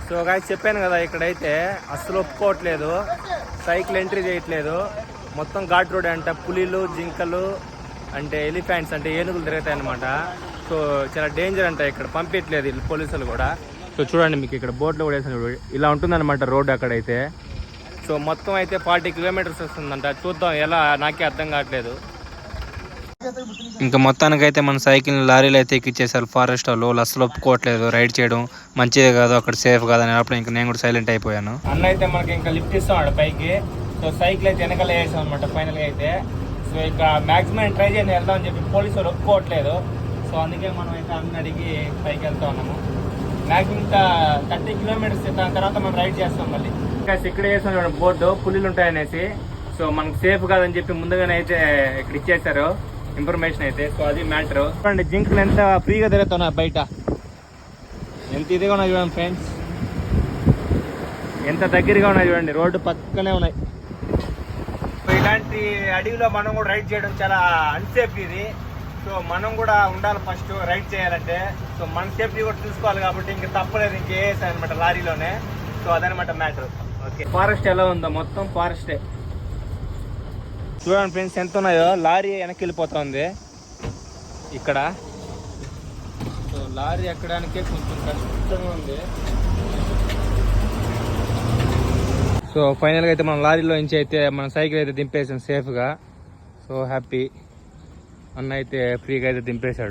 So guys చెప్పాను కదా, ఇక్కడైతే అస్సలు ఒప్పుకోవట్లేదు, సైకిల్ ఎంట్రీ చేయట్లేదు. మొత్తం ఘాట్ రోడ్ అంట, పులిలు, జింకలు అంటే ఎలిఫెంట్స్ అంటే ఏనుగులు తిరుగుతాయి అనమాట. సో చాలా డేంజర్ అంట, ఇక్కడ పంపించట్లేదు పోలీసులు కూడా. సో చూడండి, మీకు ఇక్కడ బోర్డులో కూడా వేసాను, ఇలా ఉంటుందన్నమాట రోడ్డు అక్కడైతే. సో మొత్తం అయితే 40 కిలోమీటర్స్ వస్తుందంట. చూద్దాం ఎలా, నాకే అర్థం కావట్లేదు. ఇంకా మొత్తానికైతే మన సైకిల్ని లారీలు అయితే ఎక్కిచ్చేసారు ఫారెస్ట్ వాళ్ళు. అసలు ఒప్పుకోవట్లేదు, రైడ్ చేయడం మంచిదే కాదు, అక్కడ సేఫ్ కాదని. అప్పుడు ఇంకా నేను కూడా సైలెంట్ అయిపోయాను. అన్న అయితే మనకి ఇంకా లిఫ్ట్ ఇస్తాం పైకి. సో సైకిల్ అయితే వెనకాల వేసాం అనమాట ఫైనల్గా అయితే. సో ఇంకా మాక్సిమం ట్రై చేయండి వెళ్దామని చెప్పి పోలీసు వాళ్ళు ఒప్పుకోవట్లేదు. సో అందుకే మనం అయితే అన్న అడిగి పైకి వెళ్తా ఉన్నాము. మాక్సిమం ఇంకా 30 కిలోమీటర్స్ దాని తర్వాత మనం రైడ్ చేస్తాం మళ్ళీ. ఇంకా ఇక్కడ వేసాం చూడండి బోర్డు, పులిలు ఉంటాయనేసి. సో మనకు సేఫ్ కాదని చెప్పి ముందుగానే అయితే ఇక్కడ ఇచ్చేసారు ఇన్ఫర్మేషన్ అయితే. సో అది మ్యాటర్. చూడండి జింకలు ఎంత ఫ్రీగా తిరుగుతున్నాయి బయట, ఎంత ఇదిగా ఉన్నాయి చూడండి ఫ్రెండ్స్, ఎంత దగ్గరగా ఉన్నాయి చూడండి, రోడ్డు పక్కనే ఉన్నాయి. సో ఇలాంటి అడవిలో మనం కూడా రైడ్ చేయడం చాలా అన్సేఫ్ ఇది. సో మనం కూడా ఉండాలి ఫస్ట్ రైడ్ చేయాలంటే. సో మన సేఫ్టీ కూడా చూసుకోవాలి కాబట్టి ఇంక తప్పలేదు, ఇంకేసాయి అనమాట లారీలోనే. సో అదనమాట మ్యాటర్. ఓకే, ఫారెస్ట్ ఎలా ఉందో, మొత్తం ఫారెస్టే చూడండి ఫ్రెండ్స్ ఎంత ఉన్నాయో. లారీ వెనక్కి వెళ్ళిపోతుంది ఇక్కడ. సో లారీ ఎక్కడానికే కొంచెం కష్టంగా ఉంది. సో ఫైనల్గా అయితే మనం లారీలో నుంచి అయితే మన సైకిల్ అయితే దింపేసాం సేఫ్గా. సో హ్యాపీ, అన్న అయితే ఫ్రీగా అయితే దింపేశాడు.